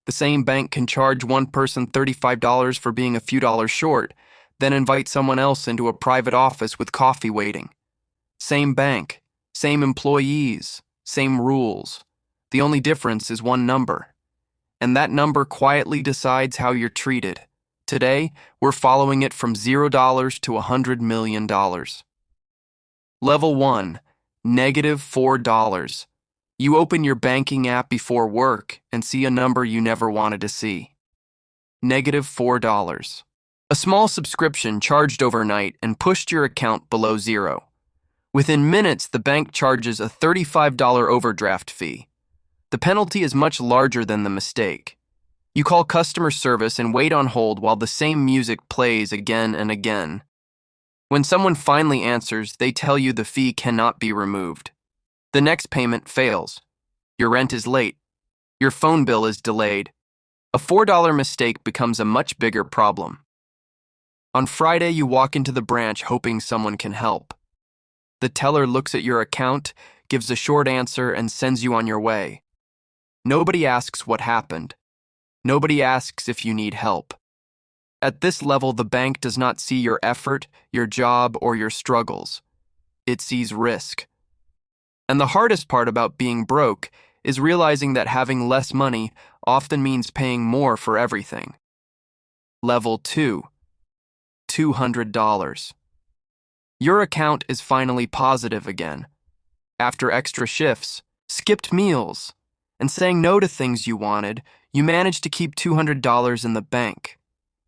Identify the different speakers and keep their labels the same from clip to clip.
Speaker 1: The same bank can charge one person $35 for being a few dollars short, then invite someone else into a private office with coffee waiting. Same bank, same employees, same rules. The only difference is one number. And that number quietly decides how you're treated. Today, we're following it from $0 to $100 million. Level 1, -$4. You open your banking app before work and see a number you never wanted to see. -$4. A small subscription charged overnight and pushed your account below zero. Within minutes, the bank charges a $35 overdraft fee. The penalty is much larger than the mistake. You call customer service and wait on hold while the same music plays again and again. When someone finally answers, they tell you the fee cannot be removed. The next payment fails. Your rent is late. Your phone bill is delayed. A $4 mistake becomes a much bigger problem. On Friday, you walk into the branch hoping someone can help. The teller looks at your account, gives a short answer, and sends you on your way. Nobody asks what happened. Nobody asks if you need help. At this level, the bank does not see your effort, your job, or your struggles. It sees risk. And the hardest part about being broke is realizing that having less money often means paying more for everything. Level 2, $200. Your account is finally positive again. After extra shifts, skipped meals, and saying no to things you wanted, you manage to keep $200 in the bank.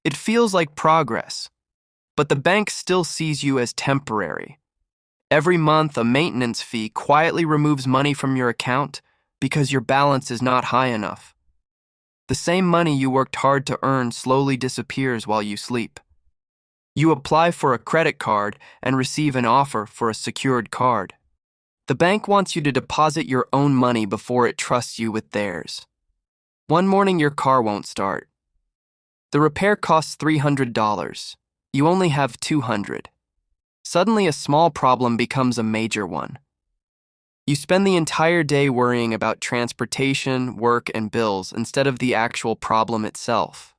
Speaker 1: It feels like progress, but the bank still sees you as temporary. Every month, a maintenance fee quietly removes money from your account because your balance is not high enough. The same money you worked hard to earn slowly disappears while you sleep. You apply for a credit card and receive an offer for a secured card. The bank wants you to deposit your own money before it trusts you with theirs. One morning, your car won't start. The repair costs $300. You only have $200. Suddenly, a small problem becomes a major one. You spend the entire day worrying about transportation, work, and bills instead of the actual problem itself.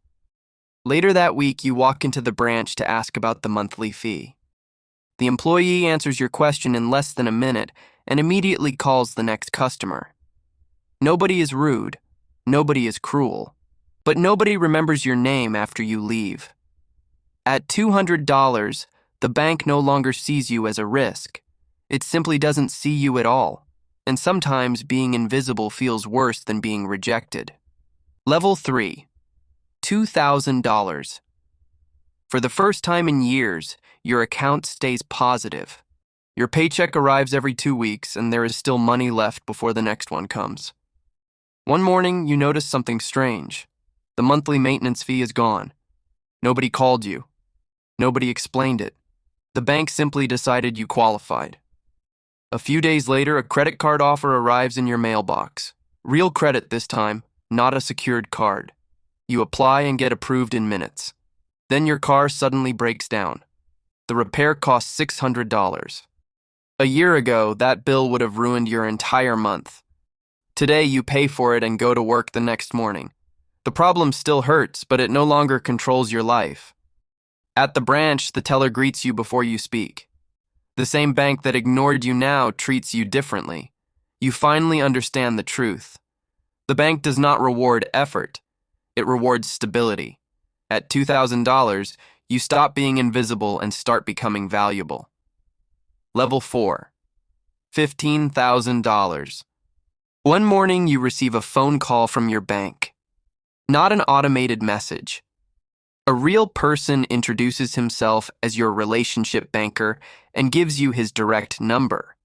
Speaker 1: Later that week, you walk into the branch to ask about the monthly fee. The employee answers your question in less than a minute and immediately calls the next customer. Nobody is rude. Nobody is cruel. But nobody remembers your name after you leave. At $200, the bank no longer sees you as a risk. It simply doesn't see you at all. And sometimes being invisible feels worse than being rejected. Level 3, $2,000. For the first time in years, your account stays positive. Your paycheck arrives every 2 weeks, and there is still money left before the next one comes. One morning, you notice something strange. The monthly maintenance fee is gone. Nobody called you. Nobody explained it. The bank simply decided you qualified. A few days later, a credit card offer arrives in your mailbox. Real credit this time, not a secured card. You apply and get approved in minutes. Then your car suddenly breaks down. The repair costs $600. A year ago, that bill would have ruined your entire month. Today, you pay for it and go to work the next morning. The problem still hurts, but it no longer controls your life. At the branch, the teller greets you before you speak. The same bank that ignored you now treats you differently. You finally understand the truth. The bank does not reward effort. It rewards stability. At $2,000, you stop being invisible and start becoming valuable. Level 4, $15,000. One morning, you receive a phone call from your bank. Not an automated message. A real person introduces himself as your relationship banker and gives you his direct number.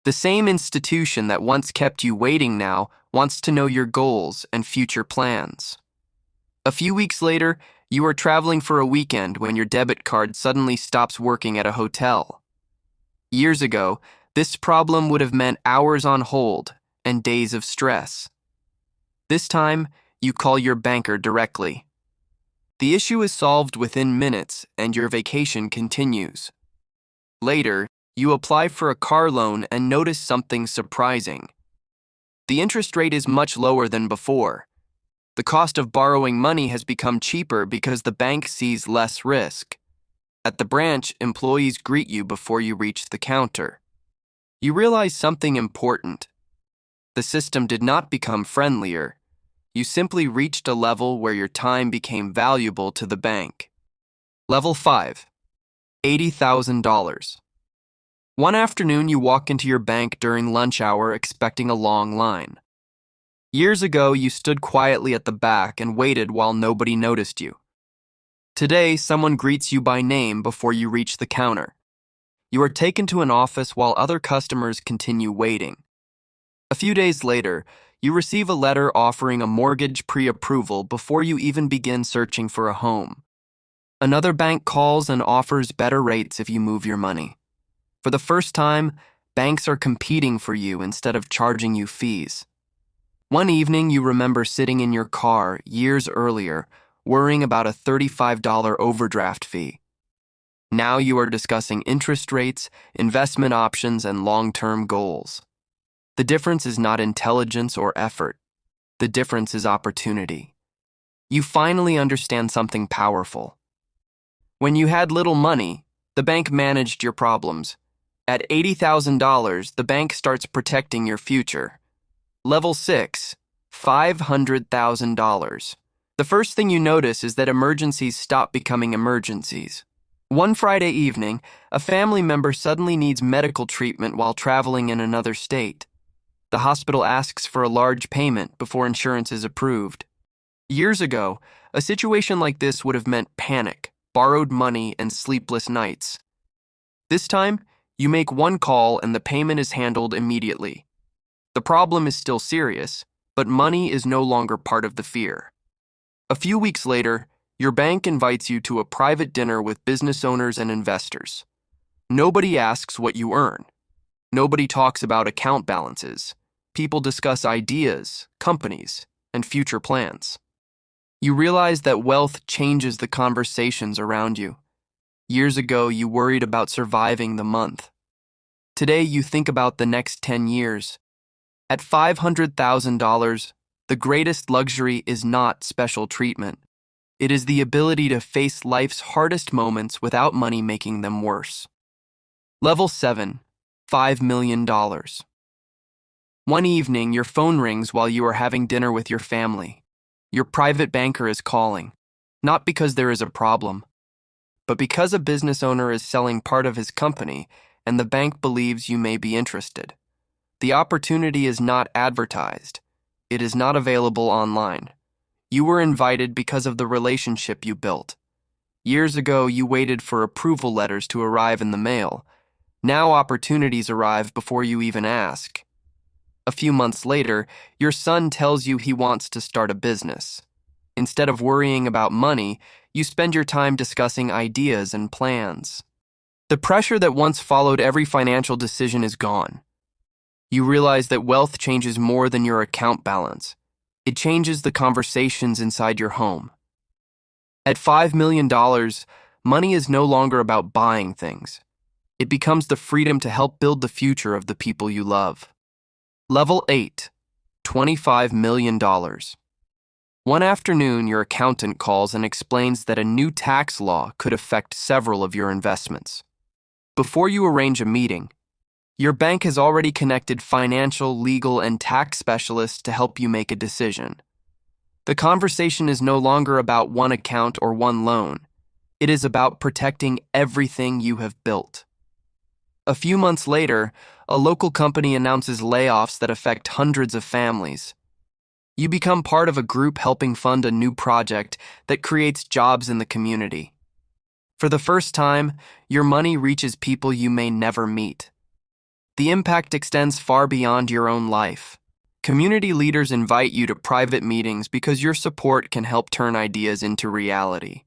Speaker 1: The same institution that once kept you waiting now wants to know your goals and future plans. A few weeks later, you are traveling for a weekend when your debit card suddenly stops working at a hotel. Years ago, this problem would have meant hours on hold and days of stress. This time, you call your banker directly. The issue is solved within minutes and your vacation continues. Later, you apply for a car loan and notice something surprising. The interest rate is much lower than before. The cost of borrowing money has become cheaper because the bank sees less risk. At the branch, employees greet you before you reach the counter. You realize something important. The system did not become friendlier. You simply reached a level where your time became valuable to the bank. Level 5. $80,000. One afternoon, you walk into your bank during lunch hour expecting a long line. Years ago, you stood quietly at the back and waited while nobody noticed you. Today, someone greets you by name before you reach the counter. You are taken to an office while other customers continue waiting. A few days later, you receive a letter offering a mortgage pre-approval before you even begin searching for a home. Another bank calls and offers better rates if you move your money. For the first time, banks are competing for you instead of charging you fees. One evening, you remember sitting in your car years earlier, worrying about a $35 overdraft fee. Now you are discussing interest rates, investment options, and long-term goals. The difference is not intelligence or effort. The difference is opportunity. You finally understand something powerful. When you had little money, the bank managed your problems. At $80,000, the bank starts protecting your future. Level 6, $500,000. The first thing you notice is that emergencies stop becoming emergencies. One Friday evening, a family member suddenly needs medical treatment while traveling in another state. The hospital asks for a large payment before insurance is approved. Years ago, a situation like this would have meant panic, borrowed money, and sleepless nights. This time, you make one call and the payment is handled immediately. The problem is still serious, but money is no longer part of the fear. A few weeks later, your bank invites you to a private dinner with business owners and investors. Nobody asks what you earn. Nobody talks about account balances. People discuss ideas, companies, and future plans. You realize that wealth changes the conversations around you. Years ago, you worried about surviving the month. Today, you think about the next 10 years. At $500,000, the greatest luxury is not special treatment. It is the ability to face life's hardest moments without money making them worse. Level 7, $5 million. One evening, your phone rings while you are having dinner with your family. Your private banker is calling, not because there is a problem, but because a business owner is selling part of his company and the bank believes you may be interested. The opportunity is not advertised. It is not available online. You were invited because of the relationship you built. Years ago, you waited for approval letters to arrive in the mail. Now opportunities arrive before you even ask. A few months later, your son tells you he wants to start a business. Instead of worrying about money, you spend your time discussing ideas and plans. The pressure that once followed every financial decision is gone. You realize that wealth changes more than your account balance. It changes the conversations inside your home. At $5 million, money is no longer about buying things. It becomes the freedom to help build the future of the people you love. Level 8, $25 million. One afternoon, your accountant calls and explains that a new tax law could affect several of your investments. Before you arrange a meeting, your bank has already connected financial, legal, and tax specialists to help you make a decision. The conversation is no longer about one account or one loan. It is about protecting everything you have built. A few months later, a local company announces layoffs that affect hundreds of families. You become part of a group helping fund a new project that creates jobs in the community. For the first time, your money reaches people you may never meet. The impact extends far beyond your own life. Community leaders invite you to private meetings because your support can help turn ideas into reality.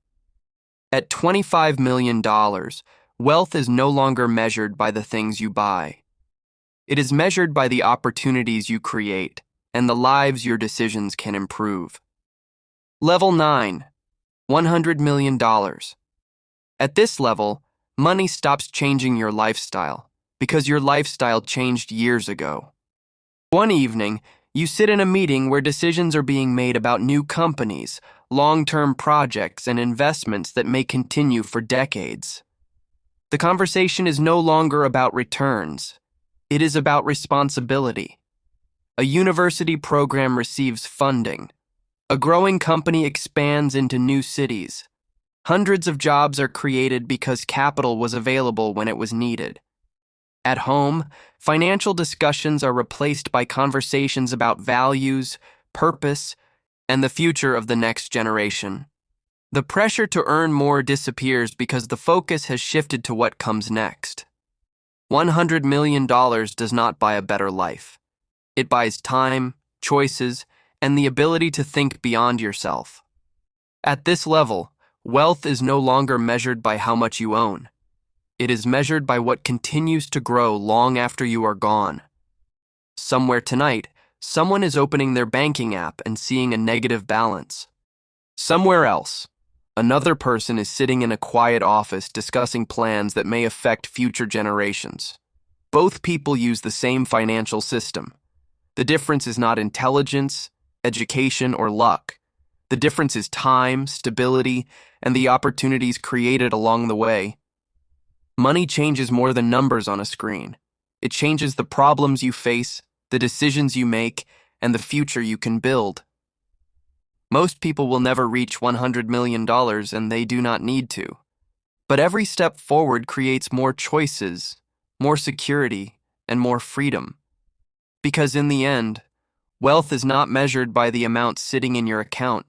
Speaker 1: At $25 million, wealth is no longer measured by the things you buy. It is measured by the opportunities you create and the lives your decisions can improve. Level 9, $100 million. At this level, money stops changing your lifestyle because your lifestyle changed years ago. One evening, You sit in a meeting where decisions are being made about new companies, long-term projects, and investments that may continue for decades. The conversation is no longer about returns. It is about responsibility. A university program receives funding. A growing company expands into new cities. Hundreds of jobs are created because capital was available when it was needed. At home, financial discussions are replaced by conversations about values, purpose, and the future of the next generation. The pressure to earn more disappears because the focus has shifted to what comes next. $100 million does not buy a better life. It buys time, choices, and the ability to think beyond yourself. At this level, wealth is no longer measured by how much you own. It is measured by what continues to grow long after you are gone. Somewhere tonight, someone is opening their banking app and seeing a negative balance. Somewhere else, another person is sitting in a quiet office discussing plans that may affect future generations. Both people use the same financial system. The difference is not intelligence, education, or luck. The difference is time, stability, and the opportunities created along the way. Money changes more than numbers on a screen. It changes the problems you face, the decisions you make, and the future you can build. Most people will never reach $100 million, and they do not need to. But every step forward creates more choices, more security, and more freedom. Because in the end, wealth is not measured by the amount sitting in your account.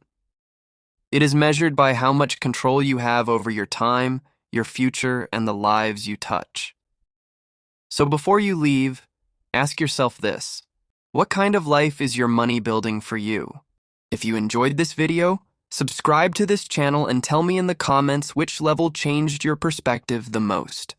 Speaker 1: It is measured by how much control you have over your time, your future, and the lives you touch. So before you leave, ask yourself this: what kind of life is your money building for you? If you enjoyed this video, subscribe to this channel and tell me in the comments which level changed your perspective the most.